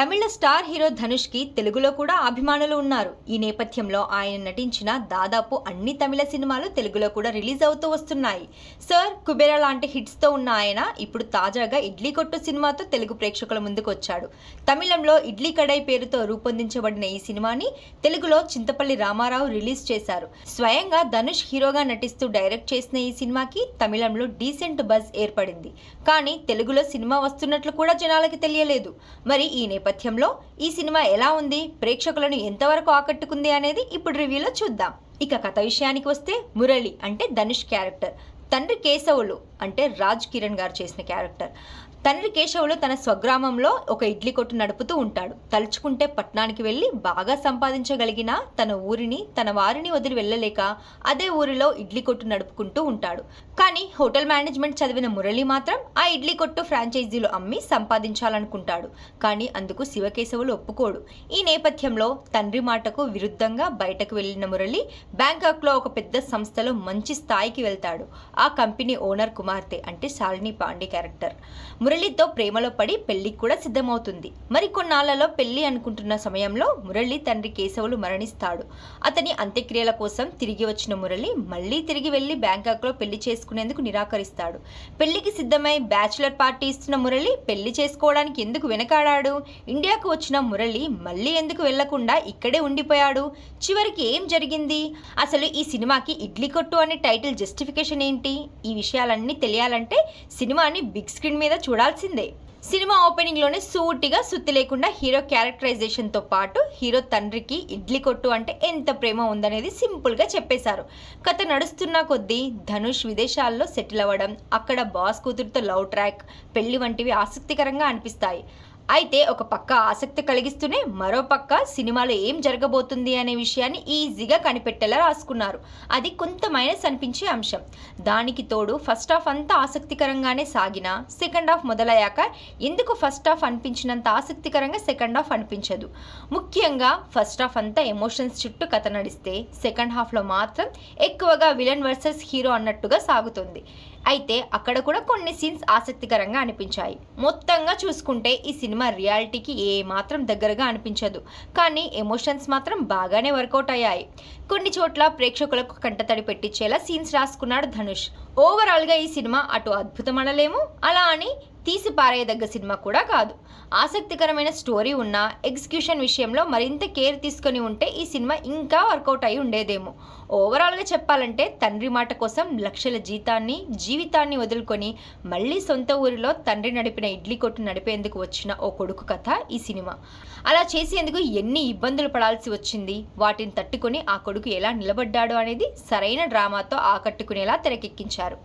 తమిళ star hero Dhanush కి తెలుగులో కూడా అభిమానులు ఉన్నారు. ఈ నేపథ్యంలో ఆయన నటించిన దాదాపు అన్ని తమిళ సినిమాలు తెలుగులో కూడా రిలీజ్ అవుతూ వస్తున్నాయి. సర్, కుబేరా లాంటి హిట్స్ తో ఉన్న ఆయన ఇప్పుడు తాజాగా ఇడ్లీ కొట్టు సినిమాతో తెలుగు ప్రేక్షకుల ముందుకు వచ్చాడు. తమిళంలో ఇడ్లీ కడై పేరుతో రూపొందించబడిన ఈ సినిమాని తెలుగులో చింతపల్లి రామారావు రిలీజ్ చేశారు. స్వయంగా ధనుష్ హీరోగా నటిస్తూ డైరెక్ట్ చేసిన ఈ సినిమాకి తమిళంలో డీసెంట్ బజ్ ఏర్పడింది. కానీ తెలుగులో సినిమా వస్తున్నట్లు కూడా జనాలకి తెలియలేదు. మరి ఈ నేపథ్యంలో ఈ సినిమా ఎలా ఉంది, ప్రేక్షకులను ఎంతవరకు ఆకట్టుకుంది అనేది ఇప్పుడు రివ్యూలో చూద్దాం. ఇక కథ విషయానికి వస్తే, మురళి అంటే ధనుష్ క్యారెక్టర్, తండ్రి కేశవులు అంటే రాజ్ కిరణ్ గారు చేసిన క్యారెక్టర్. తండ్రి కేశవులు తన స్వగ్రామంలో ఒక ఇడ్లీ కొట్టు నడుపుతూ ఉంటాడు. తలుచుకుంటే పట్నానికి వెళ్ళి బాగా సంపాదించగలిగిన తన ఊరిని, తన వారిని వదిలి వెళ్ళలేక అదే ఊరిలో ఇడ్లీ కొట్టు నడుపుకుంటూ ఉంటాడు. కానీ హోటల్ మేనేజ్మెంట్ చదివిన మురళి మాత్రం ఆ ఇడ్లీ కొట్టు ఫ్రాంచైజీలు అమ్మి సంపాదించాలనుకుంటాడు. కానీ అందుకు శివకేశవులు ఒప్పుకోడు. ఈ నేపథ్యంలో తండ్రి మాటకు విరుద్ధంగా బయటకు వెళ్లిన మురళి బ్యాంకాక్లో ఒక పెద్ద సంస్థలో మంచి స్థాయికి వెళ్తాడు. ఆ కంపెనీ ఓనర్ కుమార్తె అంటే శాలిని పాండే క్యారెక్టర్ మురళితో ప్రేమలో పడి పెళ్లికి కూడా సిద్ధమవుతుంది. మరి కొన్నాళ్లలో పెళ్లి అనుకుంటున్న సమయంలో మురళి తండ్రి కేశవులు మరణిస్తాడు. అతని అంత్యక్రియల కోసం తిరిగి వచ్చిన మురళి మళ్లీ తిరిగి వెళ్లి బ్యాంకాక్లో పెళ్లి చేసుకునేందుకు నిరాకరిస్తాడు. పెళ్లికి సిద్ధమై బ్యాచులర్ పార్టీ ఇస్తున్న మురళి పెళ్లి చేసుకోవడానికి ఎందుకు వెనకాడాడు? ఇండియాకు వచ్చిన మురళి మళ్లీ ఎందుకు వెళ్లకుండా ఇక్కడే ఉండిపోయాడు? చివరికి ఏం జరిగింది? అసలు ఈ సినిమాకి ఇడ్లీ కొట్టు అనే టైటిల్ జస్టిఫికేషన్ ఏంటి? ఈ విషయాలన్నీ తెలియాలంటే సినిమాని బిగ్ స్క్రీన్ మీద చూడాల్సిందే. సినిమా ఓపెనింగ్ లోనే సూటిగా సుత్తి లేకుండా హీరో క్యారెక్టరైజేషన్ తో పాటు హీరో తండ్రికి ఇడ్లీ కొట్టు అంటే ఎంత ప్రేమ ఉందనేది సింపుల్ గా చెప్పేశారు. కథ నడుస్తున్న కొద్దీ ధనుష్ విదేశాల్లో సెటిల్ అవ్వడం, అక్కడ బాస్ కూతురుతో లవ్ ట్రాక్, పెళ్లి వంటివి ఆసక్తికరంగా అనిపిస్తాయి. అయితే ఒక పక్క ఆసక్తి కలిగిస్తూనే మరో పక్క సినిమాలో ఏం జరగబోతుంది అనే విషయాన్ని ఈజీగా కనిపెట్టేలా రాసుకున్నారు. అది కొంత మైనస్ అనిపించే అంశం. దానికి తోడు ఫస్ట్ హాఫ్ అంతా ఆసక్తికరంగానే సాగినా సెకండ్ హాఫ్ మొదలయ్యాక ఎందుకు ఫస్ట్ హాఫ్ అనిపించినంత ఆసక్తికరంగా సెకండ్ హాఫ్ అనిపించదు. ముఖ్యంగా ఫస్ట్ హాఫ్ అంతా ఎమోషన్స్ చుట్టూ కథ నడిస్తే సెకండ్ హాఫ్లో మాత్రం ఎక్కువగా విలన్ వర్సెస్ హీరో అన్నట్టుగా సాగుతుంది. అయితే అక్కడ కూడా కొన్ని సీన్స్ ఆసక్తికరంగా అనిపించాయి. మొత్తంగా చూసుకుంటే ఈ సినిమా రియాలిటీకి ఏ మాత్రం దగ్గరగా అనిపించదు. కానీ ఎమోషన్స్ మాత్రం బాగానే వర్కౌట్ అయ్యాయి. కొన్ని చోట్ల ప్రేక్షకులకు కంటతడి పెట్టించేలా సీన్స్ రాసుకున్నాడు ధనుష్. ఓవరాల్గా ఈ సినిమా అటు అద్భుతం అనలేము, అలా అని తీసి పారేయదగ్గ సినిమా కూడా కాదు. ఆసక్తికరమైన స్టోరీ ఉన్న ఎగ్జిక్యూషన్ విషయంలో మరింత కేర్ తీసుకొని ఉంటే ఈ సినిమా ఇంకా వర్కౌట్ అయి ఉండేదేమో. ఓవరాల్గా చెప్పాలంటే తండ్రి మాట కోసం లక్షల జీవితాన్ని వదులుకొని మళ్ళీ సొంత ఊరిలో తండ్రి నడిపిన ఇడ్లీ కొట్టు నడిపేందుకు వచ్చిన ఓ కొడుకు కథ ఈ సినిమా. అలా చేసేందుకు ఎన్ని ఇబ్బందులు పడాల్సి వచ్చింది, వాటిని తట్టుకొని ఆ కొడుకు ఎలా నిలబడ్డాడు అనేది సరైన డ్రామాతో ఆకట్టుకునేలా తెరకెక్కించారు.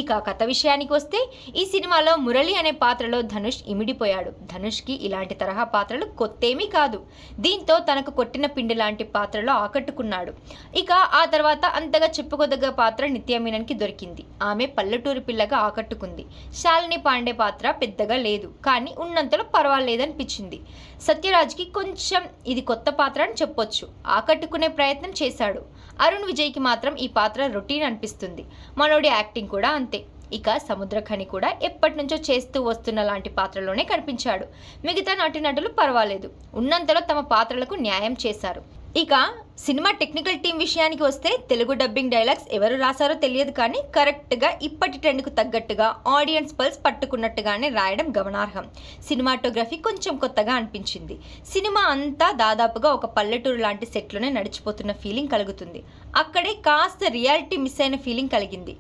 ఇక కథ విషయానికి వస్తే, ఈ సినిమాలో మురళి అనే పాత్రలో ధనుష్ ఇమిడిపోయాడు. ధనుష్కి ఇలాంటి తరహా పాత్రలు కొత్తేమీ కాదు. దీంతో తనకు కొట్టిన పిండి లాంటి పాత్రలో ఆకట్టుకున్నాడు. ఇక ఆ తర్వాత అంతగా చెప్పుకోదగ్గ పాత్ర నిత్య మీనన్కి దొరికింది. ఆమె పల్లెటూరు పిల్లగా ఆకట్టుకుంది. శాలిని పాండే పాత్ర పెద్దగా లేదు, కానీ ఉన్నంతలో పర్వాలేదనిపించింది. సత్యరాజ్కి కొంచెం ఇది కొత్త పాత్ర అని చెప్పొచ్చు, ఆకట్టుకునే ప్రయత్నం చేశాడు. అరుణ్ విజయ్కి మాత్రం ఈ పాత్ర రొటీన్ అనిపిస్తుంది. మనోడి యాక్టింగ్ కూడా అంతే. ఇక సముద్రఖని కూడా ఎప్పటి నుంచో చేస్తూ వస్తున్న లాంటి పాత్రలోనే కనిపించాడు. మిగతా నటీనటులు పర్వాలేదు, ఉన్నంతలో తమ పాత్రలకు న్యాయం చేశారు. ఇక సినిమా టెక్నికల్ టీం విషయానికి వస్తే, తెలుగు డబ్బింగ్ డైలాగ్స్ ఎవరు రాశారో తెలియదు, కానీ కరెక్ట్గా ఇప్పటి ట్రెండ్కు తగ్గట్టుగా ఆడియన్స్ పల్స్ పట్టుకున్నట్టుగానే రాయడం గమనార్హం. సినిమాటోగ్రఫీ కొంచెం కొత్తగా అనిపించింది. సినిమా అంతా దాదాపుగా ఒక పల్లెటూరు లాంటి సెట్లోనే నడిచిపోతున్న ఫీలింగ్ కలుగుతుంది. అక్కడే కాస్త రియాలిటీ మిస్ అయిన ఫీలింగ్ కలిగింది.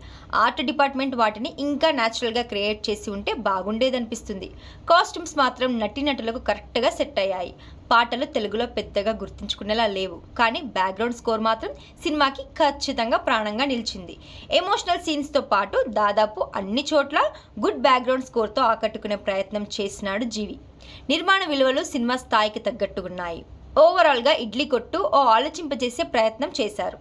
ఆర్ట్ డిపార్ట్మెంట్ వాటిని ఇంకా న్యాచురల్గా క్రియేట్ చేసి ఉంటే బాగుండేదనిపిస్తుంది. కాస్ట్యూమ్స్ మాత్రం నటీనటులకు కరెక్ట్గా సెట్ అయ్యాయి. పాటలు తెలుగులో పెద్దగా గుర్తుంచుకునేలా లేవు, కానీ బ్యాక్గ్రౌండ్ స్కోర్ మాత్రం సినిమాకి ఖచ్చితంగా ప్రాణంగా నిలిచింది. ఎమోషనల్ సీన్స్తో పాటు దాదాపు అన్ని చోట్ల గుడ్ బ్యాక్గ్రౌండ్ స్కోర్తో ఆకట్టుకునే ప్రయత్నం చేసినాడు జీవి. నిర్మాణ విలువలు సినిమా స్థాయికి తగ్గట్టున్నాయి. ఓవరాల్గా ఇడ్లీ కొట్టు ఓ ఆలోచింపజేసే ప్రయత్నం చేశారు.